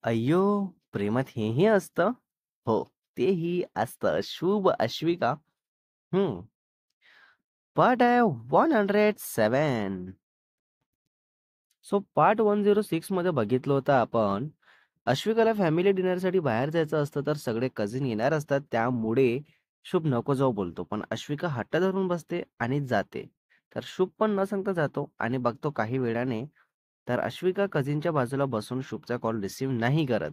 अय्यो! प्रेमात हेही असतं? हो, तेही असतं. शुभ अश्विका. हं. पार्ट आहे 107. सो पार्ट 106 मध्ये बघितलं होतं आपण. अश्विकाला फॅमिली डिनरसाठी बाहेर जायचं असतं, तर सगळे कझिन येणार असतात. त्यामुळे शुभ नको जाऊ बोलतो. पण अश्विका हट्ट धरून बसते आणि जाते. तर शुभ पण न सांगता जातो आणि बघतो काही वेळाने तर अश्विका कझिनच्या बाजूला बसून शुभचा कॉल रिसीव्ह नाही करत.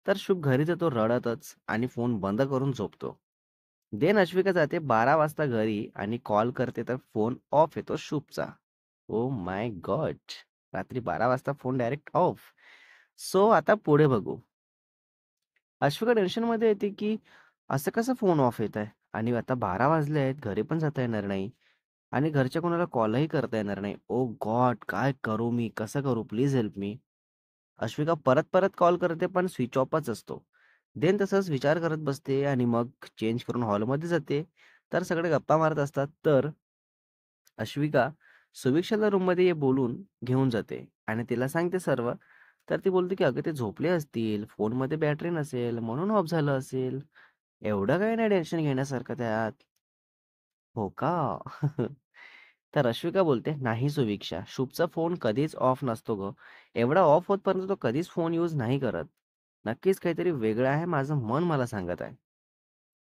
तर शुभ घरी जातो रडतच आणि फोन बंद करून झोपतो. देन अश्विका जाते 12 वाजता घरी आणि कॉल करते तर फोन ऑफ येतो शुभचा. Oh my God! रात्री 12 वाजता फोन डायरेक्ट ऑफ. सो आता पुढे बघू. अश्विका टेन्शनमध्ये येते की असं कसं फोन ऑफ येत आहे आणि आता 12 वाजले आहेत, घरी पण जाता येणार नाही आणि घरच्या कोणाला कॉलही करता येणार नाही. ओ गॉड! काय करू मी? कसं करू? Please help me. अश्विका परत परत कॉल करते पण स्विच ऑफच असतो. देन तसंच विचार करत बसते आणि मग चेंज करून हॉलमध्ये जाते. तर सगळे गप्पा मारत असतात. तर अश्विका सुविक्षाला रूममध्ये बोलून घेऊन जाते आणि तिला सांगते सर्व. तर ती बोलते की अगं ते झोपले असतील, फोनमध्ये बॅटरी नसेल म्हणून ऑफ झालं असेल. एवढं काही नाही टेन्शन घेण्यासारखं त्यात. हो का? तर अश्विका बोलते, "नाही सुविक्षा, शुभचा फोन कधीच ऑफ नसतो गं. एवढा ऑफ होतपर्यंत तो कधीच फोन यूज नाही करत. नक्कीच काहीतरी वेगळं आहे, माझं मन मला सांगत आहे."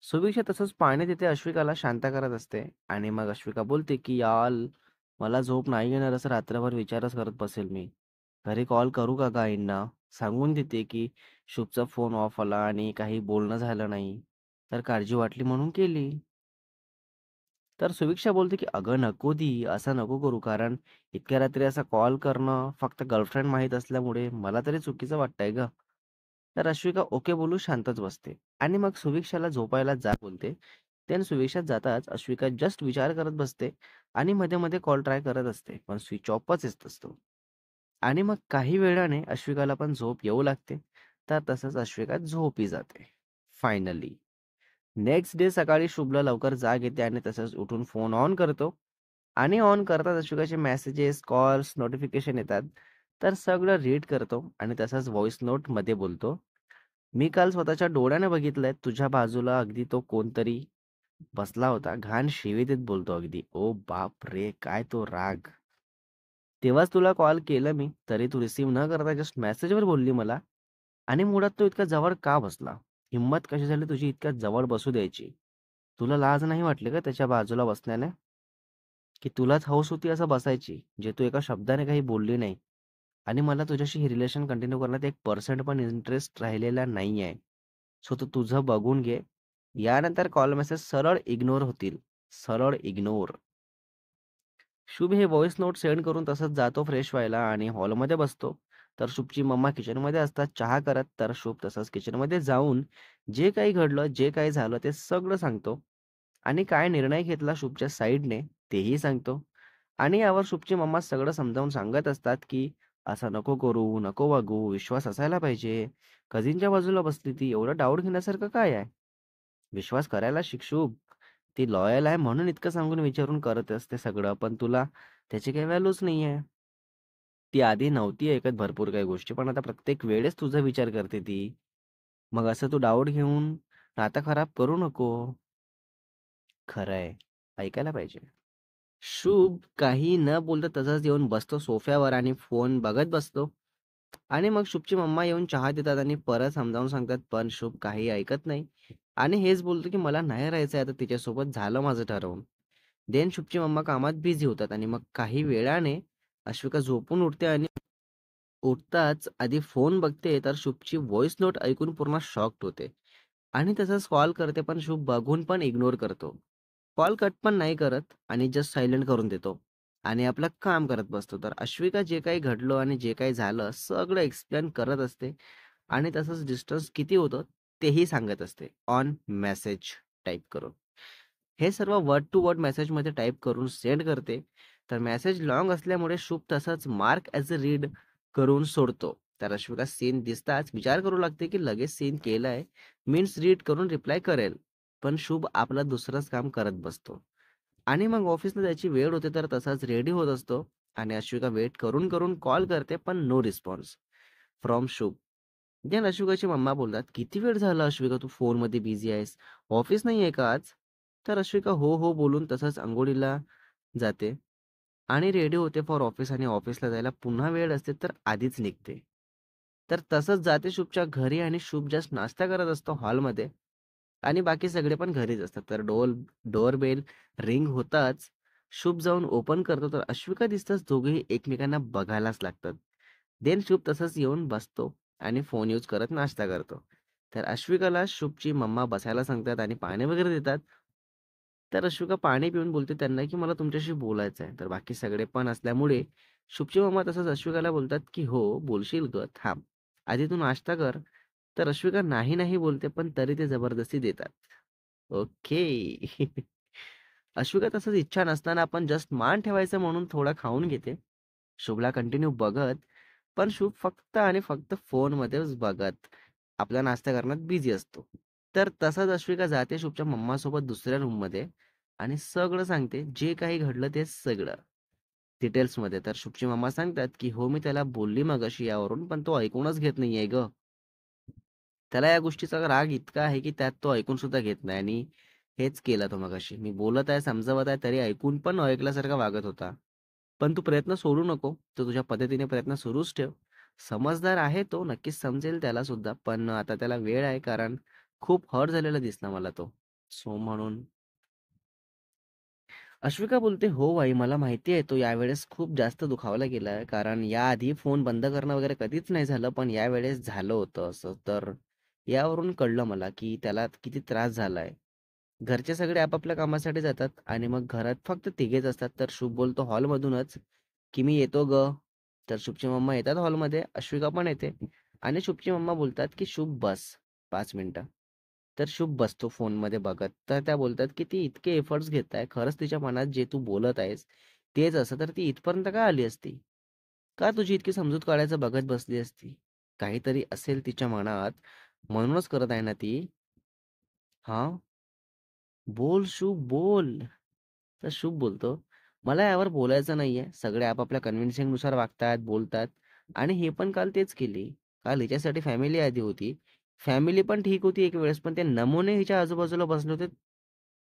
सुविक्षा तसंच पाणी देते अश्विकाला शांत करत असते आणि मग अश्विका बोलते, की "यार, मला झोप नाही येणार असं रात्रभर विचारच करत बसेल मी. घरी कॉल करू का आईंना?" सांगून देते, की शुभचा फोन ऑफ आला आणि काही बोलणं झालं नाही. तर काळजी वाटली म्हणून केली. तर सुविक्षा बोलते, की "अगं नको दी, असं नको करू कारण इतक्या रात्री असा कॉल करणं फक्त गर्लफ्रेंड माहीत असल्यामुळे मला तरी चुकीचं वाटतंय गं." तर अश्विका ओके बोलून शांतच बसते आणि मग सुविक्षाला झोपायला जा बोलते. देन सुविक्षा जाताच अश्विका जस्ट विचार करत बसते आणि मध्ये-मध्ये कॉल ट्राय करत असते, पण स्विच ऑफच येत असतो. आणि मग काही वेळाने अश्विकाला पण झोप येऊ लागते. तर तसंच अश्विका झोपी जाते. फायनली. नेक्स्ट डे सकाळी शुभला लवकर जाग येते आणि तसंच उठून फोन ऑन करतो आणि ऑन करताच अशोकाचे मेसेजेस, कॉल्स, नोटिफिकेशन येतात. तर सगळं रीड करतो आणि तसंच व्हॉइस नोटमध्ये बोलतो, "मी काल स्वतःच्या डोळ्याने बघितलंय तुझ्या बाजूला अगदी तो कोणतरी बसला होता." घाण शिवी देत बोलतो अगदी. ओ बापरे! काय तो राग. "तेव्हाच तुला कॉल केलं मी, तरी तू रिसीव्ह न करता जस्ट मेसेजवर बोलली मला आणि मुळात तो इतका जवळ का बसला? हिंमत कशी झाली तुझी इतक्या जवळ बसू द्यायची? तुला लाज नाही वाटली का त्याच्या बाजूला बसण्याने? की तुलाच हौस होती असं बसायची, जे तू एका शब्दाने काही बोलली नाही आणि मला तुझ्याशी हे रिलेशन कंटिन्यू करण्यात 1% पण इंटरेस्ट राहिलेला नाहीये. सो तू तुझं बघून घे. यानंतर कॉल मेसेज सरळ इग्नोर होतील. सरळ इग्नोर." शुभ हे व्हॉइस नोट सेंड करून तसंच जातो फ्रेश व्हायला आणि हॉलमध्ये बसतो. तर शुभची मम्मा किचनमध्ये असतात चहा करत. तर शुभ तसंच किचनमध्ये जाऊन जे काही घडलं, जे काही झालं ते सगळं सांगतो आणि काय निर्णय घेतला शुभच्या साईडने तेही सांगतो. आणि यावर शुभची मम्मा सगळं समजावून सांगत असतात, की "असं नको करू, नको वागू, विश्वास असायला पाहिजे. कझिनच्या बाजूला बसली ती, एवढं डाऊट घेण्यासारखं काय आहे? विश्वास करायला शिक शुभ. ती लॉयल आहे म्हणून इतकं सांगून विचारून करत असते सगळं, पण तुला त्याची काही व्हॅल्यूच नाहीये. ती आधी नव्हती ऐकत भरपूर काही गोष्टी, पण आता प्रत्येक वेळेस तुझा विचार करते ती. मग असं तू डाऊट घेऊन नातं खराब करू नको." खरंय, ऐकायला पाहिजे. शुभ काही न बोलता तसाच येऊन बसतो सोफ्यावर आणि फोन बघत बसतो. आणि मग शुभची मम्मा येऊन चहा देतात आणि परत समजावून सांगतात, पण शुभ काही ऐकत नाही आणि हेच बोलतो, की "मला नाही राहायचंय आता तिच्यासोबत, झालं माझं ठरवून." देन शुभची मम्मा कामात बिझी होतात आणि मग काही वेळाने अश्विका झोपून उठते आणि उठताच आधी फोन बघते, तर शुभची व्हॉइस नोट ऐकून पूर्ण शॉक्ड होते आणि तसंच कॉल करते, पण शुभ बघून पण इग्नोर करतो. कॉल कट पण नाही करत आणि जस्ट सायलेंट करून देतो आणि आपलं काम करत बसतो. तर अश्विका जे काही घडलं आणि जे काही झालं सगळं एक्सप्लेन करत असते आणि तसंच डिस्टन्स किती होतं तेही सांगत असते ऑन मेसेज टाइप करून. हे सर्व वर्ड टू वर्ड मेसेजमध्ये टाइप करून सेंड करते. तर मेसेज लाँग असल्यामुळे शुभ तसंच मार्क ॲज अ रीड करून सोडतो. तर अश्विका सीन दिसताच विचार करू लागते, की लगेच सीन केलाय मीन्स रीड करून रिप्लाय करेल. पण शुभ आपलं दुसरंच काम करत बसतो आणि मग ऑफिसला जायची वेळ होते तर तसाच रेडी होत असतो आणि अश्विका वेट करून करून कॉल करते पण नो रिस्पॉन्स फ्रॉम शुभ. देन अश्विकाची मम्मा बोलतात, "किती वेळ झाला अश्विका तू फोनमध्ये बिझी आहेस? ऑफिस नाहीये का आज?" तर अश्विका हो, हो बोलून तसंच अंघोळीला जाते आणि रेडी होते फॉर ऑफिस आणि ऑफिसला जायला पुन्हा वेळ असते तर आधीच निघते. तर तसंच जाते शुभच्या घरी आणि शुभ जस्ट नाश्ता करत असतो हॉलमध्ये आणि बाकी सगळे पण घरीच असतात. तर डोअरबेल रिंग होताच शुभ जाऊन ओपन करतो तर अश्विका दिसताच दोघेही एकमेकांना बघायलाच लागतात. देन शुभ तसंच येऊन बसतो आणि फोन यूज करत नाश्ता करतो. तर अश्विकाला शुभची मम्मा बसायला सांगतात आणि पाणी वगैरे देतात. तर अश्विका पाणी पिऊन बोलते त्यांना, की "मला तुमच्याशी बोलायचं आहे." तर बाकी सगळे पण असल्यामुळे शुभची मम्मा तसंच अश्विकाला बोलतात, की "हो, बोलशील गं, थांब. आधी तू नाश्ता कर." तर अश्विका नाही, नाही बोलते, पण तरी ते जबरदस्ती देतात. ओके. अश्विका तसंच इच्छा नसताना आपण जस्ट मान ठेवायचं म्हणून थोडं खाऊन घेते. शुभला कंटिन्यू बघत, पण शुभ फक्त आणि फक्त फोनमध्येच बघत आपला नाश्ता करण्यात बिझी असतो. तर तसाच अश्विका जाते शुभच्या मम्मासोबत दुसऱ्या रूममध्ये आणि सगळं सांगते, जे काही घडलं ते सगळं डिटेल्समध्ये. तर शुभची मम्मा सांगतात, की "हो, मी त्याला बोलली मगाशी यावरून, पण तो ऐकूनच घेत नाहीये गं." त्याला या गोष्टीचा राग इतका आहे, की त्यात तो ऐकून सुद्धा घेत नाही आणि हेच केलं तो मगाशी. मी बोलत आहे, समजावत आहे, तरी ऐकून पण न ऐकल्यासारखा वागत होता. पण तू प्रयत्न सोडू नको. तू तुझ्या पद्धतीने प्रयत्न सुरूच ठेव. समजदार आहे तो, नक्कीच समजेल त्याला सुद्धा. पण आता त्याला वेळ आहे, कारण खूप हर्ट झालेला दिसला मला तो. सो म्हणून अश्विका बोलते, "हो आई, मला माहिती आहे तो यावेळेस खूप जास्त दुखावला गेलाय. कारण याआधी फोन बंद करणं वगैरे कधीच नाही झालं, पण यावेळेस झालं होतं असं. तर यावरून कळलं मला, की त्याला किती त्रास झालाय." घरचे सगळे आपापल्या कामासाठी जातात आणि मग घरात फक्त तिघेच असतात. तर शुभ बोलतो हॉलमधूनच, की "मी येतो गं." तर शुभची मम्मा येतात हॉलमध्ये, अश्विका पण येते आणि शुभची मम्मा बोलतात, की "शुभ बस 5 मिनिटं." तर शुभ बसतो फोनमध्ये बघत. तर त्या बोलतात, की "ती इतके एफर्ट्स घेत आहे. खरंच तिच्या मनात जे तू बोलत आहेस, तेच असतं तर ती इथपर्यंत का आली असती? का तुझी इतकी समजूत काढायचं बघत बसली असती? काहीतरी असेल तिच्या मनात, म्हणूनच करत आहे ना ती." हां, बोल शुभ बोल. तर शुभ बोलतो, "मला यावर बोलायचं नाहीये. सगळे आपापल्या कन्व्हिन्सिंगनुसार वागतायत, बोलतात आणि हे पण काल तेच केली. काल हिच्यासाठी फॅमिली आधी होती. फॅमिली पण ठीक होती एक वेळेस, पण ते नमुने हिच्या आजूबाजूला बसले होते,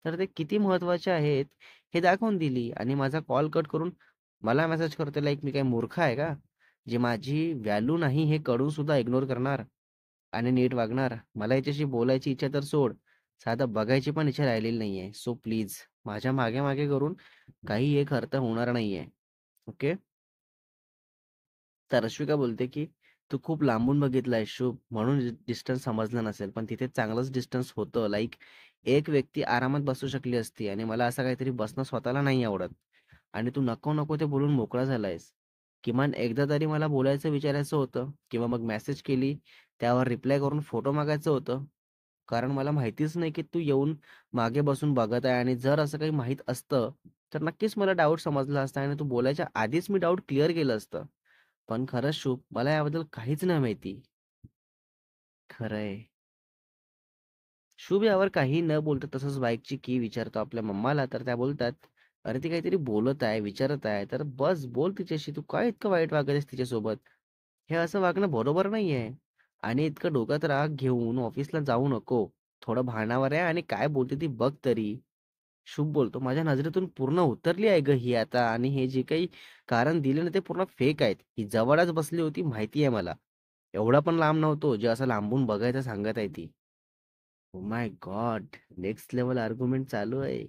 तर ते किती महत्त्वाचे आहेत हे दाखवून दिली आणि माझा कॉल कट करून मला मेसेज करतो लाइक मी काय मूर्ख आहे का? जी माझी व्हॅल्यू नाही हे कळून सुद्धा इग्नोर करणार आणि नीट वागणार. मला याच्याशी बोलायची इच्छा तर सोड, साधं बघायची पण इच्छा राहिलेली नाहीये. सो प्लीज माझ्या मागे-मागे करून काही एक अर्थ होणार नाहीये. ओके. तर रश्मिका बोलते, की "तू खूप लांबून बघितलाय शुभ, म्हणून डिस्टन्स समजलं नसेल. पण तिथे चांगलंच डिस्टन्स होतं. लाइक एक व्यक्ती आरामात बसू शकली असती आणि मला असं काहीतरी बसणं स्वतःला नाही आवडत. आणि तू नको-नको ते बोलून मोकळा झालायस. किमान एकदा तरी मला बोलायचं विचारायचं होतं किंवा मग मेसेज केली, त्यावर रिप्लाय करून फोटो मागायचं होतं. कारण मला माहितीच नाही, की तू येऊन मागे बसून बघत आहे आणि जर असं काही माहीत असतं, तर नक्कीच मला डाऊट समजला असता आणि तू बोलायच्या आधीच मी डाऊट क्लिअर केलं असतं. पण खरंच शुभ, मला याबद्दल काहीच नाही माहिती." खरंय. शुभ यावर काही न बोलता तसंच बाईकची की विचारतो आपल्या मम्माला, तर त्या बोलतात, "अरे, ती काहीतरी बोलत आहे, विचारत आहे, तर बस बोल तिच्याशी. तू काय इतकं वाईट वागत आहेस तिच्यासोबत? हे असं वागणं बरोबर नाहीये. आणि इतकं डोक्यात राग घेऊन ऑफिसला जाऊ नको. थोडं भानावर आहे आणि काय बोलते ती बघ तरी." शुभ बोलतो, "माझ्या नजरेतून पूर्ण उतरली आहे गं ही आता आणि हे जे काही कारण दिले ना, ते पूर्ण फेक आहेत. ही जवळच बसली होती माहिती आहे मला. एवढा पण लांब नव्हतो, जे असं लांबून बघायचं सांगत आहे ती." Oh my God! Next level argument चालू आहे.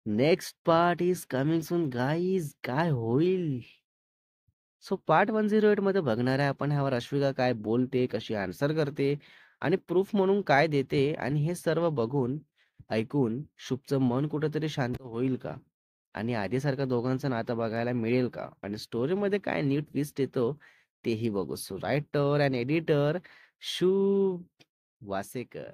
Next part is coming soon guys. काय होईल? सो पार्ट 108 मध्ये बघणार आहे आपण ह्यावर अश्विका काय बोलते, कशी आन्सर करते आणि प्रूफ म्हणून काय देते आणि हे सर्व बघून, ऐकून शुभचं मन कुठेतरी शांत होईल का? आणि आधीसारखं दोघांचं नातं बघायला मिळेल का? आणि स्टोरीमध्ये काय न्यू ट्विस्ट येतो तेही बघू. सो रायटर अँड एडिटर शुभ वासेकर.